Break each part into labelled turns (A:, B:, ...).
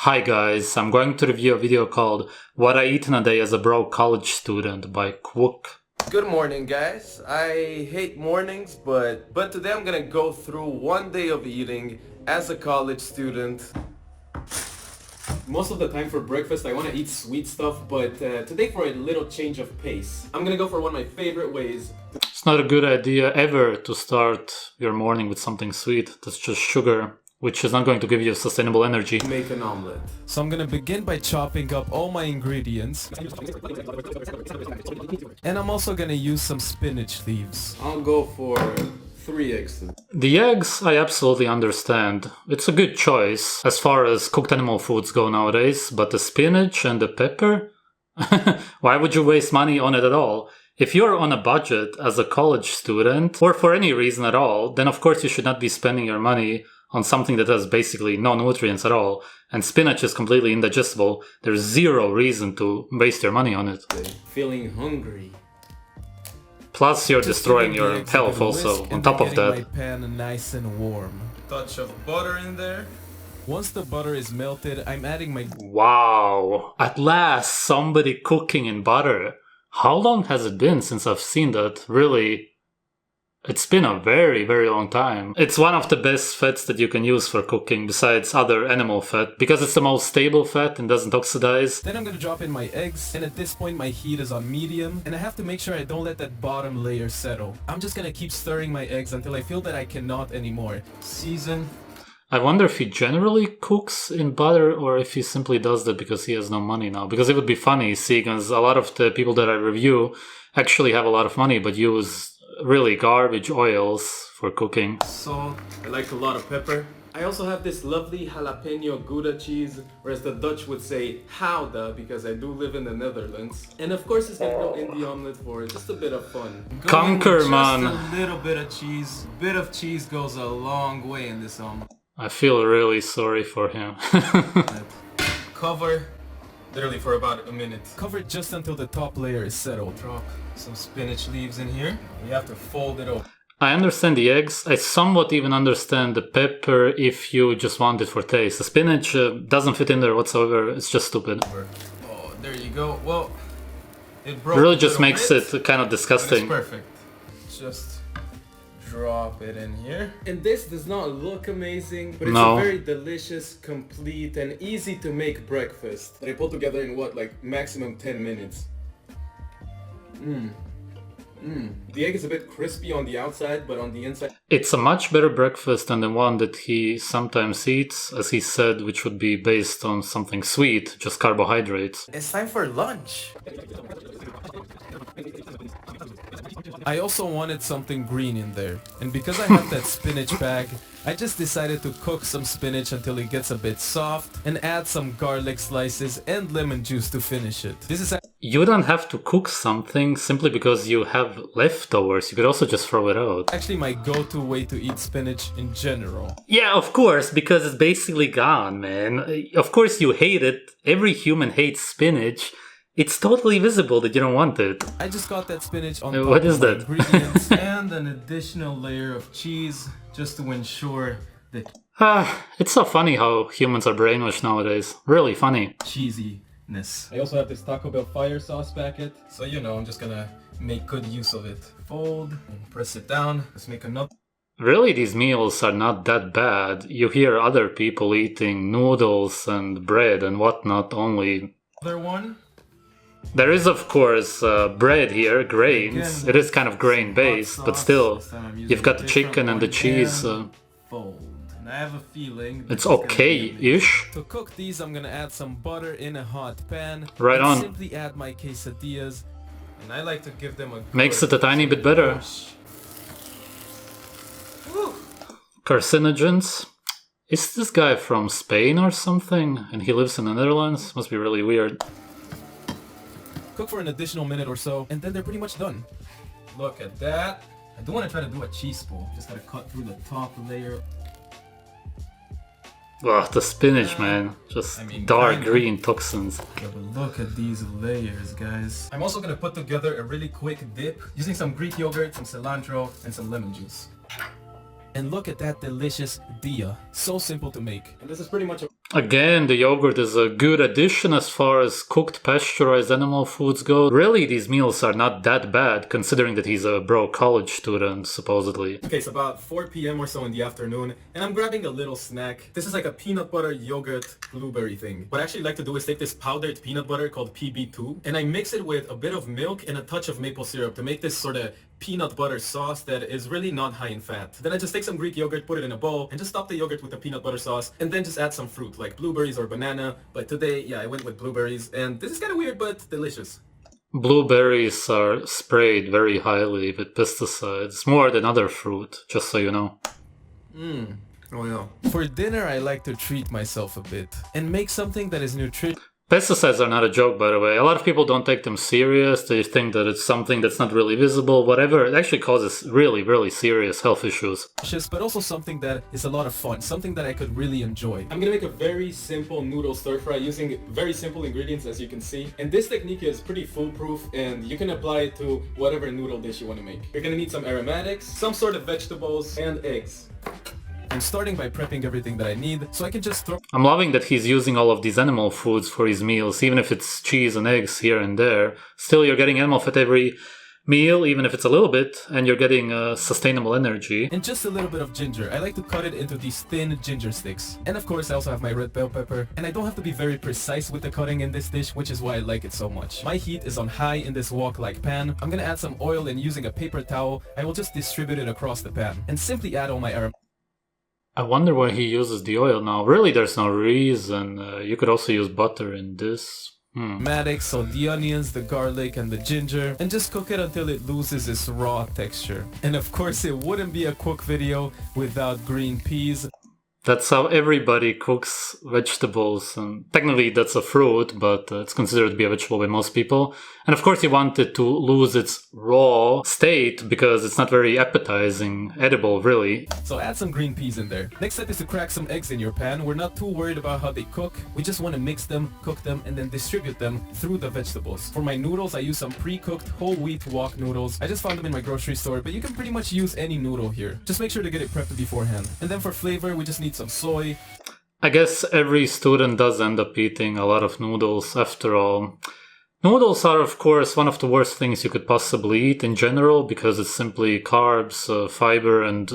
A: Hi guys, I'm going to review a video called What I Eat in a Day as a Broke College Student by Kwok.
B: Good morning, guys. I hate mornings, but today I'm gonna go through one day of eating as a college student. Most of the time for breakfast I want to eat sweet stuff, but today for a little change of pace, I'm gonna go for one of my favorite ways.
A: It's not a good idea ever to start your morning with something sweet. That's just sugar, which is not going to give you sustainable energy.
B: Make an omelet.
C: So I'm gonna begin by chopping up all my ingredients. And I'm also gonna use some spinach leaves.
B: I'll go for 3 eggs.
A: The eggs, I absolutely understand. It's a good choice as far as cooked animal foods go nowadays, but the spinach and the pepper? Why would you waste money on it at all? If you're on a budget as a college student, or for any reason at all, then of course you should not be spending your money on something that has basically no nutrients at all, and spinach is completely indigestible. There's zero reason to waste your money on it.
B: Feeling hungry.
A: Plus you're destroying your health also, on top of that.
C: My pan nice and warm.
B: Touch of butter in there.
C: Once the butter is melted, I'm adding my...
A: Wow, at last somebody cooking in butter. How long has it been since I've seen that? Really? It's been a very, very long time. It's one of the best fats that you can use for cooking besides other animal fat, because it's the most stable fat and doesn't oxidize.
C: Then I'm gonna drop in my eggs, and at this point my heat is on medium, and I have to make sure I don't let that bottom layer settle. I'm just gonna keep stirring my eggs until I feel that I cannot anymore.
B: Season.
A: I wonder if he generally cooks in butter or if he simply does that because he has no money now. Because it would be funny, seeing as a lot of the people that I review actually have a lot of money but use really garbage oils for cooking.
B: Salt. I like a lot of pepper. I also have this lovely jalapeno Gouda cheese, whereas the Dutch would say Gouda because I do live in the Netherlands. And of course it's gonna go in the omelet for just a bit of fun.
A: Conquer, man.
B: Just a little bit of cheese. A bit of cheese goes a long way in this omelet.
A: I feel really sorry for him.
B: Cover literally for about a minute.
C: Cover it just until the top layer is settled.
B: Drop some spinach leaves in here. You have to fold it over.
A: I understand the eggs. I somewhat even understand the pepper if you just want it for taste. The spinach doesn't fit in there whatsoever. It's just stupid.
B: Oh, there you go. Well, it broke.
A: It really just makes it kind of
B: It's
A: disgusting.
B: perfect. Just drop it in here. And this does not look amazing, but it's
A: No.
B: a very delicious, complete, and easy to make breakfast that I put together in what, like maximum 10 minutes. The egg is a bit crispy on the outside, but on the inside...
A: It's a much better breakfast than the one that he sometimes eats, as he said, which would be based on something sweet, just carbohydrates.
B: It's time for lunch.
C: I also wanted something green in there, and because I have that spinach bag, I just decided to cook some spinach until it gets a bit soft and add some garlic slices and lemon juice to finish it. This is
A: You don't have to cook something simply because you have leftovers. You could also just throw it out.
C: actually my go-to way to eat spinach in general.
A: Yeah, of course, because it's basically gone, man. Of course you hate it. Every human hates spinach. It's totally visible that you don't want it.
C: I just got that spinach on
A: What
C: top
A: is
C: of my
A: that?
C: ingredients.
B: And an additional layer of cheese just to ensure the
A: It's so funny how humans are brainwashed nowadays. Really funny.
B: cheesiness. I also have this Taco Bell fire sauce packet, so you know I'm just gonna make good use of it. Fold and press it down. Let's make another.
A: Really, these meals are not that bad. You hear other people eating noodles and bread and whatnot only.
B: One.
A: There is, of course, bread here, grains. It is kind of grain-based, but still, you've got the chicken and the cheese.
B: Fold. And I have a feeling
A: It's okay-ish.
C: To cook these, I'm gonna add some butter in a hot pan.
A: Right
C: and
A: on.
C: Simply add my quesadillas.
B: And I like to give them a
A: Makes it a tiny bit better. Carcinogens. Is this guy from Spain or something? And he lives in the Netherlands? Must be really weird.
C: Cook for an additional minute or so, and then they're pretty much done.
B: Look at that. I do want to try to do a cheese spool. Just gotta cut through the top layer.
A: Ugh, the spinach, man. Just dark
B: kinda.
A: green toxins.
B: Yeah, but look at these layers, guys. I'm also gonna put together a really quick dip using some Greek yogurt, some cilantro, and some lemon juice.
C: And look at that delicious dia. So simple to make.
B: And this is pretty much a
A: Again, the yogurt is a good addition as far as cooked pasteurized animal foods go. Really, these meals are not that bad, considering that he's a broke college student, supposedly.
B: Okay, it's about 4 p.m. or so in the afternoon, and I'm grabbing a little snack. This is like a peanut butter yogurt blueberry thing. What I actually like to do is take this powdered peanut butter called PB2, and I mix it with a bit of milk and a touch of maple syrup to make this sort of peanut butter sauce that is really not high in fat. Then I just take some Greek yogurt, put it in a bowl, and just top the yogurt with the peanut butter sauce, and then just add some fruit like blueberries or banana. But today, yeah, I went with blueberries, and this is kind of weird but delicious.
A: Blueberries are sprayed very highly with pesticides, more than other fruit, just so you know.
B: Oh yeah.
C: For dinner, I like to treat myself a bit and make something that is nutritious.
A: Pesticides are not a joke, by the way. A lot of people don't take them serious. They think that it's something that's not really visible, whatever. It actually causes really, really serious health issues.
C: But also something that is a lot of fun, something that I could really enjoy.
B: I'm gonna make a very simple noodle stir fry using very simple ingredients, as you can see. And this technique is pretty foolproof, and you can apply it to whatever noodle dish you want to make. You're gonna need some aromatics, some sort of vegetables, and eggs.
C: I'm starting by prepping everything that I need, so I can just throw...
A: I'm loving that he's using all of these animal foods for his meals, even if it's cheese and eggs here and there. Still, you're getting animal fat every meal, even if it's a little bit, and you're getting sustainable energy.
C: And just a little bit of ginger. I like to cut it into these thin ginger sticks. And of course, I also have my red bell pepper. And I don't have to be very precise with the cutting in this dish, which is why I like it so much. My heat is on high in this wok-like pan. I'm gonna add some oil, and using a paper towel, I will just distribute it across the pan. And simply add all my aromatics.
A: I wonder why he uses the oil now. Really, there's no reason. You could also use butter in this.
C: So the onions, the garlic, and the ginger, and just cook it until it loses its raw texture. And of course, it wouldn't be a cook video without green peas.
A: That's how everybody cooks vegetables, and technically that's a fruit, but it's considered to be a vegetable by most people. And of course you want it to lose its raw state because it's not very appetizing, edible really.
C: So add some green peas in there. Next step is to crack some eggs in your pan. We're not too worried about how they cook. We just want to mix them, cook them, and then distribute them through the vegetables. For my noodles, I use some pre-cooked whole wheat wok noodles. I just found them in my grocery store, but you can pretty much use any noodle here. Just make sure to get it prepped beforehand. And then for flavor, we just need some soy.
A: I guess every student does end up eating a lot of noodles after all. Noodles are, of course, one of the worst things you could possibly eat in general because it's simply carbs, fiber, and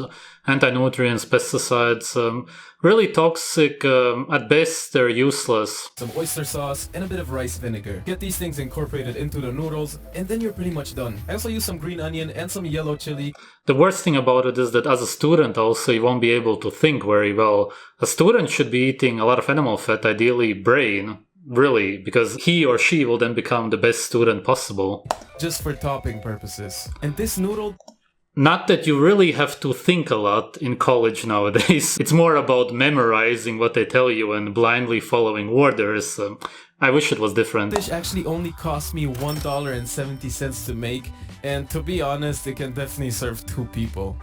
A: anti-nutrients, pesticides. Really toxic. At best, they're useless.
C: Some oyster sauce and a bit of rice vinegar. Get these things incorporated into the noodles, and then you're pretty much done. I also use some green onion and some yellow chili.
A: The worst thing about it is that as a student also you won't be able to think very well. A student should be eating a lot of animal fat, ideally brain. Really, because he or she will then become the best student possible.
C: Just for topping purposes. And this noodle...
A: Not that you really have to think a lot in college nowadays. It's more about memorizing what they tell you and blindly following orders. I wish it was different.
C: This actually only cost me $1.70 to make. And to be honest, it can definitely serve 2 people.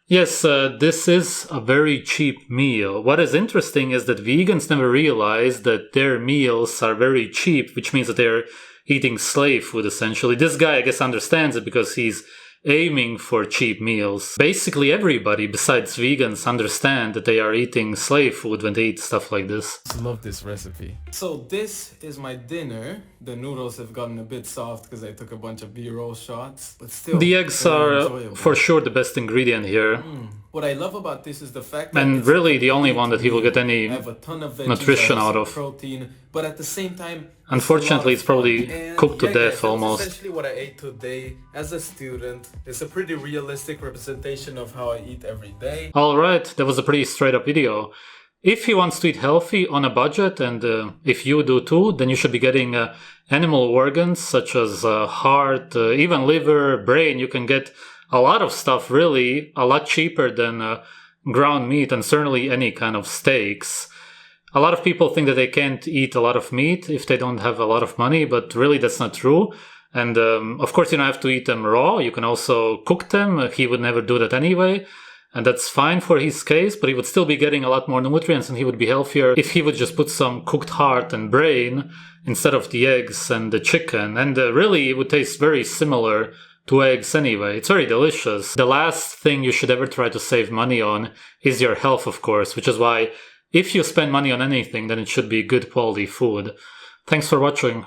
A: Yes, this is a very cheap meal. What is interesting is that vegans never realize that their meals are very cheap, which means that they're eating slave food essentially. This guy, I guess, understands it because he's aiming for cheap meals. Basically everybody besides vegans understand that they are eating slave food when they eat stuff like this.
C: I love this recipe.
B: So this is my dinner. The noodles have gotten a bit soft because I took a bunch of B-roll shots, but still
A: the eggs are for sure the best ingredient here.
B: What I love about this is the fact that
A: and really the only one that he will get any nutrition out of.
B: Protein, but at the same time,
A: unfortunately, it's probably cooked to death
B: guys,
A: almost.
B: That's essentially what I ate today as a student. It's a pretty realistic representation of how I eat every day.
A: Alright, that was a pretty straight up video. If he wants to eat healthy on a budget, and if you do too, then you should be getting animal organs such as heart, even liver, brain. You can get a lot of stuff really a lot cheaper than ground meat and certainly any kind of steaks. A lot of people think that they can't eat a lot of meat if they don't have a lot of money, but really that's not true. And of course you don't have to eat them raw. You can also cook them. He would never do that anyway. And that's fine for his case, but he would still be getting a lot more nutrients and he would be healthier if he would just put some cooked heart and brain instead of the eggs and the chicken. And really it would taste very similar to eggs anyway. It's very delicious. The last thing you should ever try to save money on is your health, of course, which is why if you spend money on anything, then it should be good quality food. Thanks for watching.